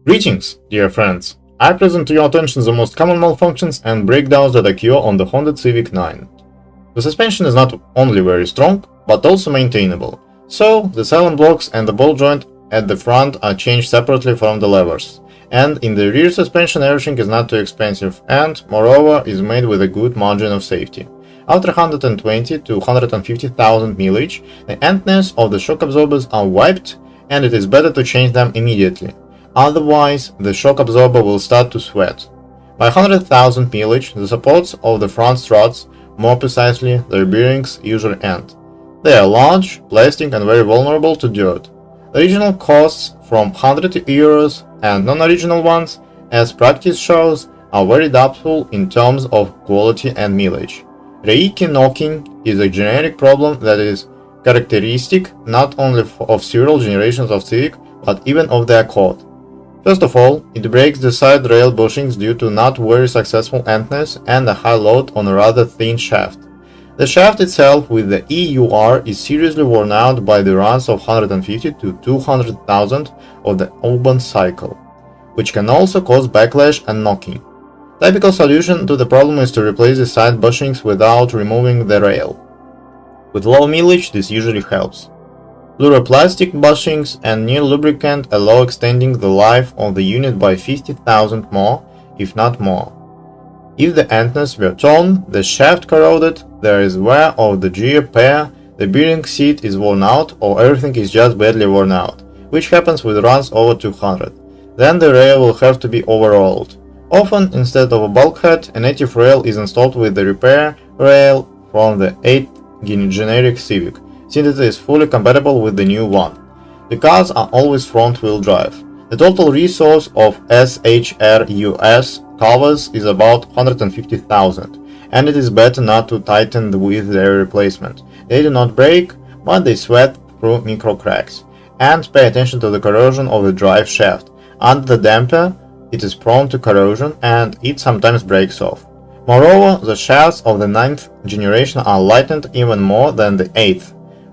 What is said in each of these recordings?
Greetings, dear friends! I present to your attention the most common malfunctions and breakdowns that occur on the Honda Civic IX. The suspension is not only very strong, but also maintainable, so the silent blocks and the ball joint at the front are changed separately from the levers, and in the rear suspension everything is not too expensive and, moreover, is made with a good margin of safety. After 120 to 150,000 mileage, the antennas of the shock absorbers are wiped and it is better to change them immediately. Otherwise, the shock absorber will start to sweat. By 100,000 mileage, the supports of the front struts, more precisely their bearings, usually end. They are large, plastic and very vulnerable to dirt. The original costs from 100 euros and non-original ones, as practice shows, are very doubtful in terms of quality and mileage. Reiki knocking is a generic problem that is characteristic not only of several generations of Civic, but even of the Accord. First of all, it breaks the side rail bushings due to not very successful antennas and a high load on a rather thin shaft. The shaft itself with the EUR is seriously worn out by the runs of 150 to 200,000 of the Auburn cycle, which can also cause backlash and knocking. Typical solution to the problem is to replace the side bushings without removing the rail. With low mileage, this usually helps. Fluoroplastic bushings and new lubricant allow extending the life of the unit by 50,000 more, if not more. If the antennas were torn, the shaft corroded, there is wear of the gear pair, the bearing seat is worn out, or everything is just badly worn out, which happens with runs over 200. Then the rail will have to be overhauled. Often, instead of a bulkhead, a native rail is installed with the repair rail from the 8 generic Civic, since it is fully compatible with the new one. The cars are always front-wheel drive. The total resource of SHRUS covers is about 150,000, and it is better not to tighten with their replacement. They do not break, but they sweat through micro cracks. And pay attention to the corrosion of the drive shaft. Under the damper, it is prone to corrosion and it sometimes breaks off. Moreover, the shafts of the 9th generation are lightened even more than the 8th,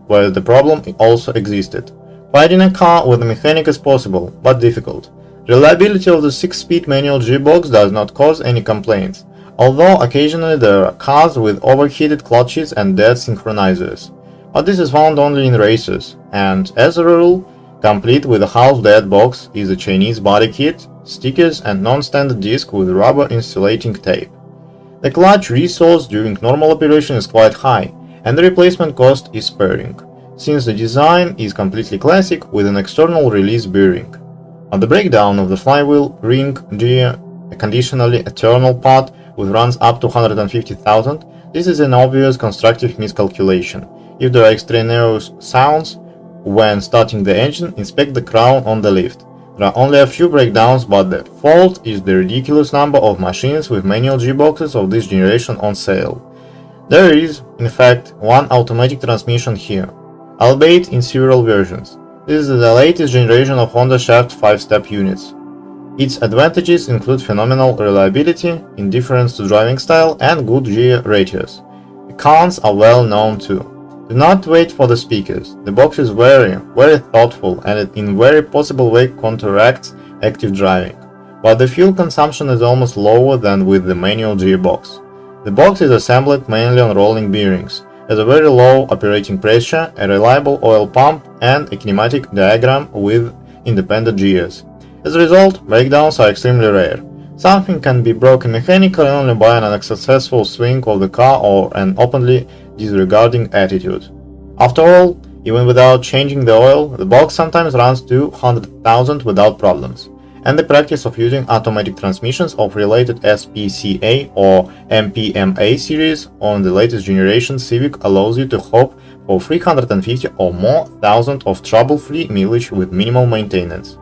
where the problem also existed. Finding a car with a mechanic is possible, but difficult. Reliability of the 6-speed manual gearbox does not cause any complaints, although occasionally there are cars with overheated clutches and dead synchronizers. But this is found only in races, and as a rule, complete with a half-dead box is a Chinese body kit, stickers and non-standard disc with rubber insulating tape. The clutch resource during normal operation is quite high, and the replacement cost is sparing, since the design is completely classic with an external release bearing. On the breakdown of the flywheel ring gear, a conditionally eternal part with runs up to 150,000, this is an obvious constructive miscalculation. If there are extraneous sounds when starting the engine, inspect the crown on the lift. There are only a few breakdowns, but the fault is the ridiculous number of machines with manual gearboxes of this generation on sale. There is, in fact, one automatic transmission here, albeit in several versions. This is the latest generation of Honda Shaft 5-step units. Its advantages include phenomenal reliability, indifference to driving style, and good gear ratios. The cons are well known too. Do not wait for the speakers. The box is very thoughtful and it in very possible way counteracts active driving. But the fuel consumption is almost lower than with the manual gearbox. The box is assembled mainly on rolling bearings, has a very low operating pressure, a reliable oil pump, and a kinematic diagram with independent gears. As a result, breakdowns are extremely rare. Something can be broken mechanically only by an unsuccessful swing of the car or an openly disregarding attitude. After all, even without changing the oil, the box sometimes runs to 100,000 without problems, and the practice of using automatic transmissions of related SPCA or MPMA series on the latest generation Civic allows you to hope for 350 or more thousand of trouble-free mileage with minimal maintenance.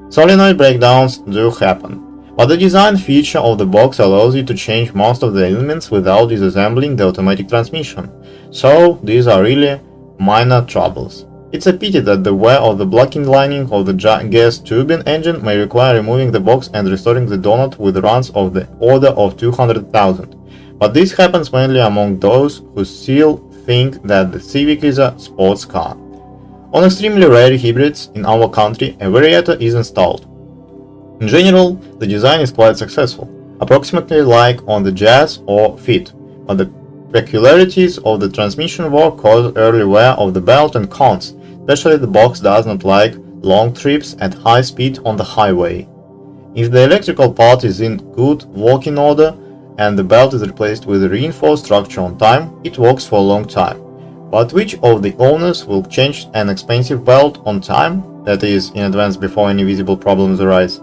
Solenoid breakdowns do happen, but the design feature of the box allows you to change most of the elements without disassembling the automatic transmission, so these are really minor troubles. It's a pity that the wear of the blocking lining of the gas turbine engine may require removing the box and restoring the donut with runs of the order of 200,000, but this happens mainly among those who still think that the Civic is a sports car. On extremely rare hybrids in our country, a variator is installed. In general, the design is quite successful, approximately like on the Jazz or Fit, but the peculiarities of the transmission work cause early wear of the belt and cons, especially the box does not like long trips at high speed on the highway. If the electrical part is in good working order and the belt is replaced with a reinforced structure on time, it works for a long time. But which of the owners will change an expensive belt on time, that is, in advance before any visible problems arise?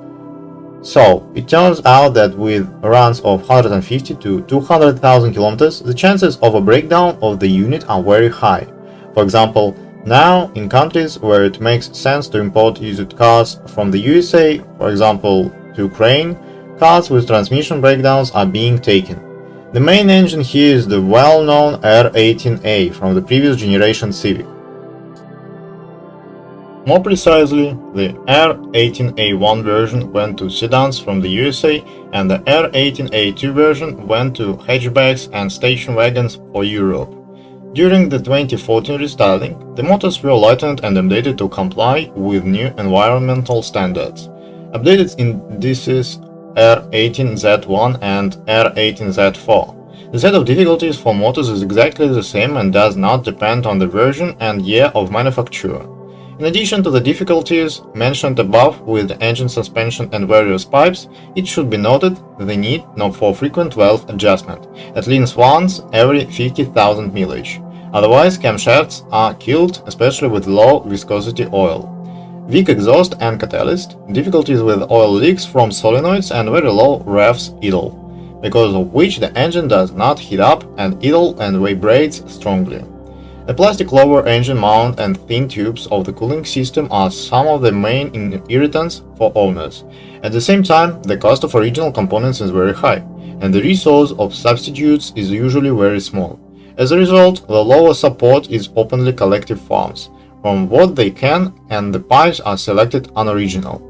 So, it turns out that with runs of 150 to 200,000 kilometers, the chances of a breakdown of the unit are very high. For example, now, in countries where it makes sense to import used cars from the USA, for example, to Ukraine, cars with transmission breakdowns are being taken. The main engine here is the well-known R18A from the previous generation Civic. More precisely, the R18A1 version went to sedans from the USA and the R18A2 version went to hatchbacks and station wagons for Europe. During the 2014 restyling, the motors were lightened and updated to comply with new environmental standards. Updated indices R18Z1 and R18Z4. The set of difficulties for motors is exactly the same and does not depend on the version and year of manufacture. In addition to the difficulties mentioned above with the engine suspension and various pipes, it should be noted the need for frequent valve adjustment, at least once every 50,000 mileage. Otherwise, camshafts are killed, especially with low viscosity oil. Weak exhaust and catalyst, difficulties with oil leaks from solenoids and very low revs idle, because of which the engine does not heat up and idle and vibrates strongly. The plastic lower engine mount and thin tubes of the cooling system are some of the main irritants for owners. At the same time, the cost of original components is very high, and the resource of substitutes is usually very small. As a result, the lower support is openly collective farms, from what they can, and the pipes are selected unoriginal.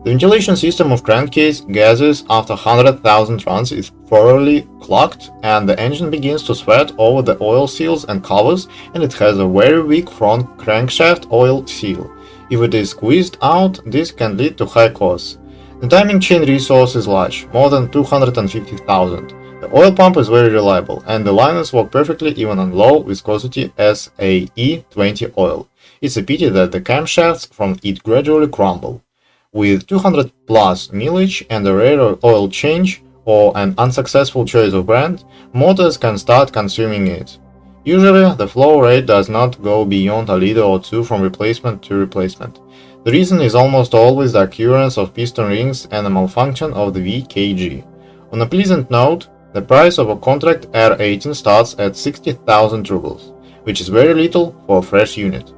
The ventilation system of crankcase gases after 100,000 runs is thoroughly clogged and the engine begins to sweat over the oil seals and covers, and it has a very weak front crankshaft oil seal. If it is squeezed out, this can lead to high costs. The timing chain resource is large, more than 250,000. The oil pump is very reliable, and the liners work perfectly even on low viscosity SAE20 oil. It's a pity that the camshafts from it gradually crumble. With 200 plus mileage and a rare oil change or an unsuccessful choice of brand, motors can start consuming it. Usually, the flow rate does not go beyond a liter or two from replacement to replacement. The reason is almost always the occurrence of piston rings and a malfunction of the VKG. On a pleasant note, the price of a contract R18 starts at 60,000 rubles, which is very little for a fresh unit.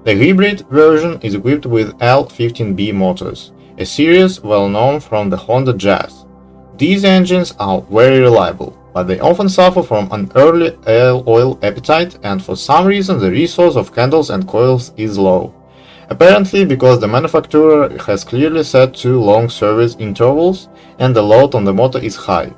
The hybrid version is equipped with L15B motors, a series well known from the Honda Jazz. These engines are very reliable, but they often suffer from an early oil appetite, and for some reason the resource of candles and coils is low. Apparently because the manufacturer has clearly set too long service intervals and the load on the motor is high.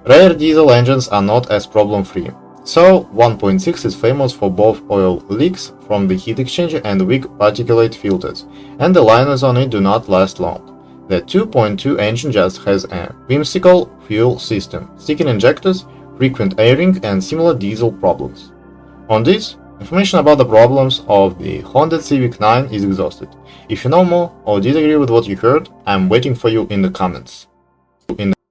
Rare diesel engines are not as problem-free. So, 1.6 is famous for both oil leaks from the heat exchanger and weak particulate filters, and the liners on it do not last long. The 2.2 engine just has a whimsical fuel system, sticking injectors, frequent airing, and similar diesel problems. On this, information about the problems of the Honda Civic IX is exhausted. If you know more or disagree with what you heard, I'm waiting for you in the comments.